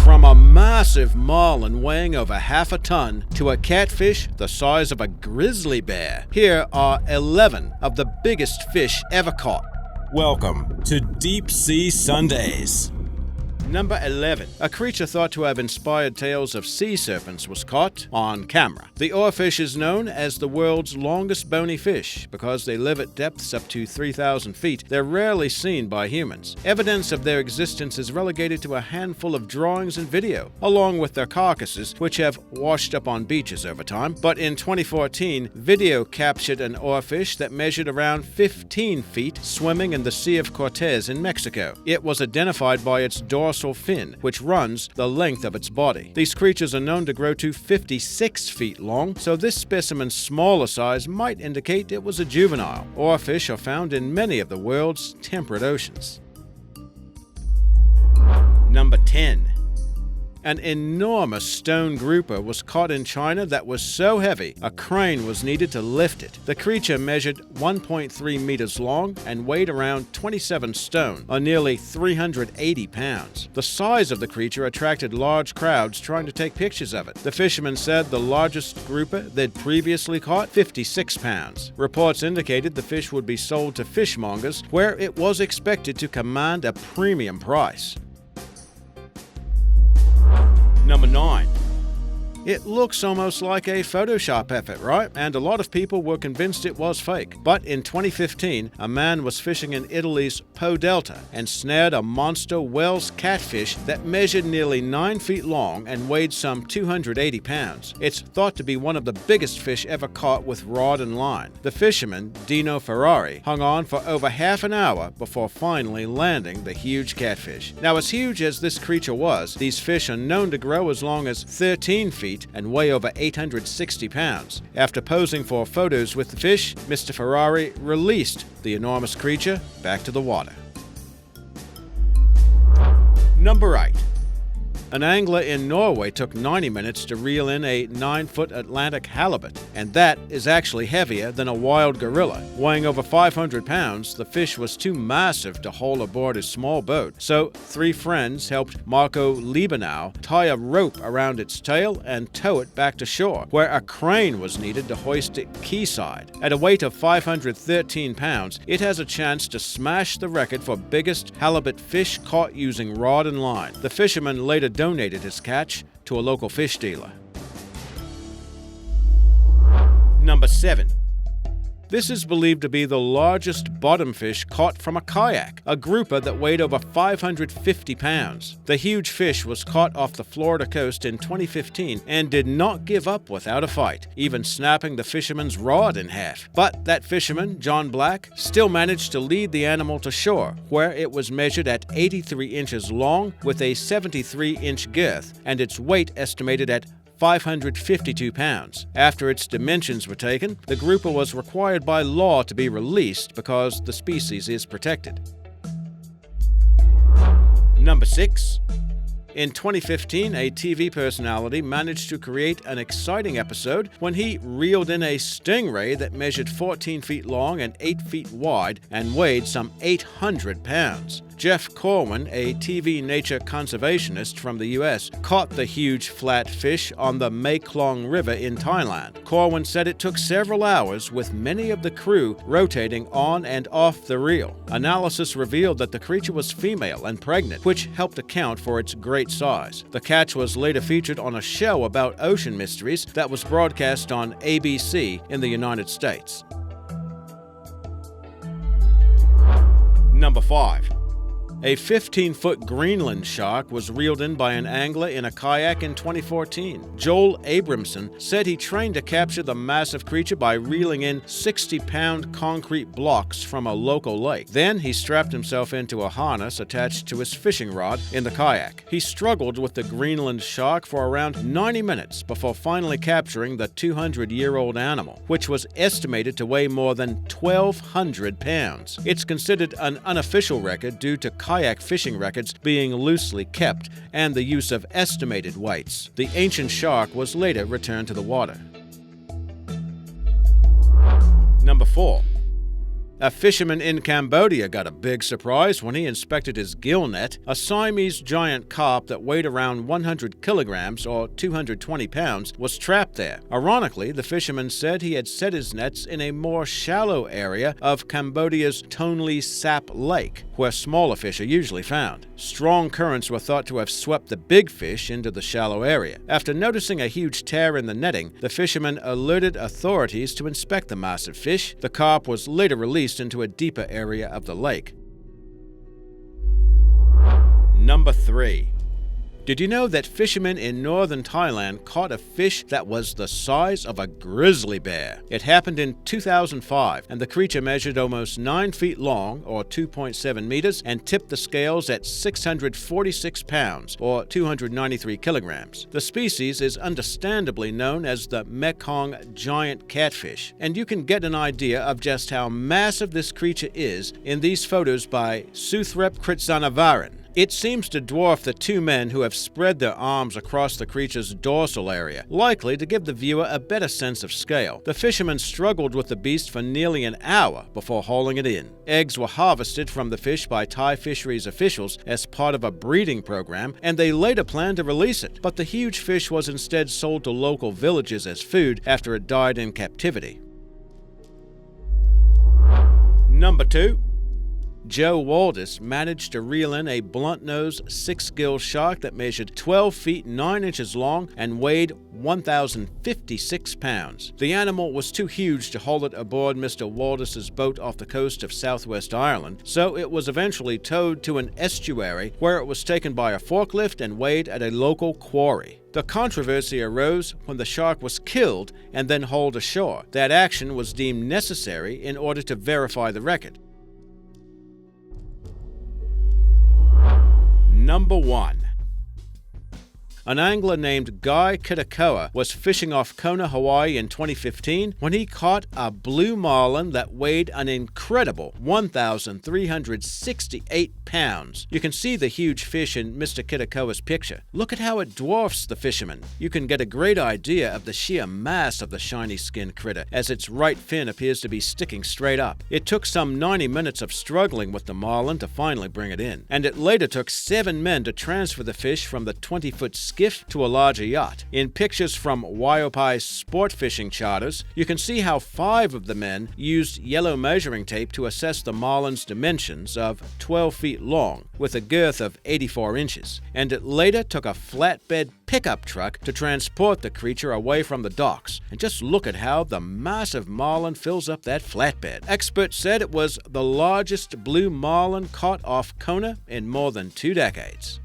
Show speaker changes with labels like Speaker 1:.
Speaker 1: From a massive marlin weighing over half a ton to a catfish the size of a grizzly bear, here are 11 of the biggest fish ever caught.
Speaker 2: Welcome to Deep Sea Sundays.
Speaker 1: Number 11. A creature thought to have inspired tales of sea serpents was caught on camera. The oarfish is known as the world's longest bony fish because they live at depths up to 3,000 feet. They're rarely seen by humans. Evidence of their existence is relegated to a handful of drawings and video, along with their carcasses, which have washed up on beaches over time. But in 2014, video captured an oarfish that measured around 15 feet swimming in the Sea of Cortez in Mexico. It was identified by its dorsal fin, which runs the length of its body. These creatures are known to grow to 56 feet long, so this specimen's smaller size might indicate it was a juvenile. Oarfish are found in many of the world's temperate oceans. Number 10. An enormous stone grouper was caught in China that was so heavy a crane was needed to lift it. The creature measured 1.3 meters long and weighed around 27 stone, or nearly 380 pounds. The size of the creature attracted large crowds trying to take pictures of it. The fishermen said the largest grouper they'd previously caught, 56 pounds. Reports indicated the fish would be sold to fishmongers, where it was expected to command a premium price. Number 9. It looks almost like a Photoshop effort, right? And a lot of people were convinced it was fake. But in 2015, a man was fishing in Italy's Po Delta and snared a monster Wels Catfish that measured nearly 9 feet long and weighed some 280 pounds. It's thought to be one of the biggest fish ever caught with rod and line. The fisherman, Dino Ferrari, hung on for over half an hour before finally landing the huge catfish. Now, as huge as this creature was, these fish are known to grow as long as 13 feet and weigh over 860 pounds. After posing for photos with the fish, Mr. Ferrari released the enormous creature back to the water. Number 8. An angler in Norway took 90 minutes to reel in a 9-foot Atlantic halibut, and that is actually heavier than a wild gorilla. Weighing over 500 pounds, the fish was too massive to haul aboard his small boat, so 3 friends helped Marco Liebenau tie a rope around its tail and tow it back to shore, where a crane was needed to hoist it quayside. At a weight of 513 pounds, it has a chance to smash the record for biggest halibut fish caught using rod and line. The fisherman later donated his catch to a local fish dealer. Number 7. This is believed to be the largest bottomfish caught from a kayak, a grouper that weighed over 550 pounds. The huge fish was caught off the Florida coast in 2015 and did not give up without a fight, even snapping the fisherman's rod in half. But that fisherman, John Black, still managed to lead the animal to shore, where it was measured at 83 inches long with a 73-inch girth, and its weight estimated at 552 pounds. After its dimensions were taken, the grouper was required by law to be released because the species is protected. Number 6. In 2015, a TV personality managed to create an exciting episode when he reeled in a stingray that measured 14 feet long and 8 feet wide and weighed some 800 pounds. Jeff Corwin, a TV nature conservationist from the U.S., caught the huge flat fish on the Mekong River in Thailand. Corwin said it took several hours with many of the crew rotating on and off the reel. Analysis revealed that the creature was female and pregnant, which helped account for its great size. The catch was later featured on a show about ocean mysteries that was broadcast on ABC in the United States. Number 5. A 15-foot Greenland shark was reeled in by an angler in a kayak in 2014. Joel Abrahamsson said he trained to capture the massive creature by reeling in 60-pound concrete blocks from a local lake. Then he strapped himself into a harness attached to his fishing rod in the kayak. He struggled with the Greenland shark for around 90 minutes before finally capturing the 200-year-old animal, which was estimated to weigh more than 1,200 pounds. It's considered an unofficial record due to kayak fishing records being loosely kept and the use of estimated weights. The ancient shark was later returned to the water. Number 4. A fisherman in Cambodia got a big surprise when he inspected his gill net. A Siamese giant carp that weighed around 100 kilograms or 220 pounds was trapped there. Ironically, the fisherman said he had set his nets in a more shallow area of Cambodia's Tonle Sap Lake, where smaller fish are usually found. Strong currents were thought to have swept the big fish into the shallow area. After noticing a huge tear in the netting, the fisherman alerted authorities to inspect the massive fish. The carp was later released into a deeper area of the lake. Number 3. Did you know that fishermen in northern Thailand caught a fish that was the size of a grizzly bear? It happened in 2005, and the creature measured almost 9 feet long, or 2.7 meters, and tipped the scales at 646 pounds, or 293 kilograms. The species is understandably known as the Mekong Giant Catfish, and you can get an idea of just how massive this creature is in these photos by Suthrep Kritsanavaran. It seems to dwarf the two men who have spread their arms across the creature's dorsal area, likely to give the viewer a better sense of scale. The fishermen struggled with the beast for nearly an hour before hauling it in. Eggs were harvested from the fish by Thai fisheries officials as part of a breeding program, and they later planned to release it, but the huge fish was instead sold to local villages as food after it died in captivity. Number 2. Joe Waldis managed to reel in a blunt-nosed 6-gill shark that measured 12 feet 9 inches long and weighed 1,056 pounds. The animal was too huge to haul it aboard Mr. Waldis's boat off the coast of southwest Ireland, so it was eventually towed to an estuary where it was taken by a forklift and weighed at a local quarry. The controversy arose when the shark was killed and then hauled ashore. That action was deemed necessary in order to verify the record. Number 1. An angler named Guy Kitakoa was fishing off Kona, Hawaii in 2015 when he caught a blue marlin that weighed an incredible 1,368 pounds. You can see the huge fish in Mr. Kitakoa's picture. Look at how it dwarfs the fisherman. You can get a great idea of the sheer mass of the shiny-skinned critter, as its right fin appears to be sticking straight up. It took some 90 minutes of struggling with the marlin to finally bring it in, and it later took 7 men to transfer the fish from the 20-foot skiff to a larger yacht. In pictures from Waiopai's sport fishing charters, you can see how 5 of the men used yellow measuring tape to assess the marlin's dimensions of 12 feet long, with a girth of 84 inches, and it later took a flatbed pickup truck to transport the creature away from the docks. And just look at how the massive marlin fills up that flatbed. Experts said it was the largest blue marlin caught off Kona in more than 2 decades.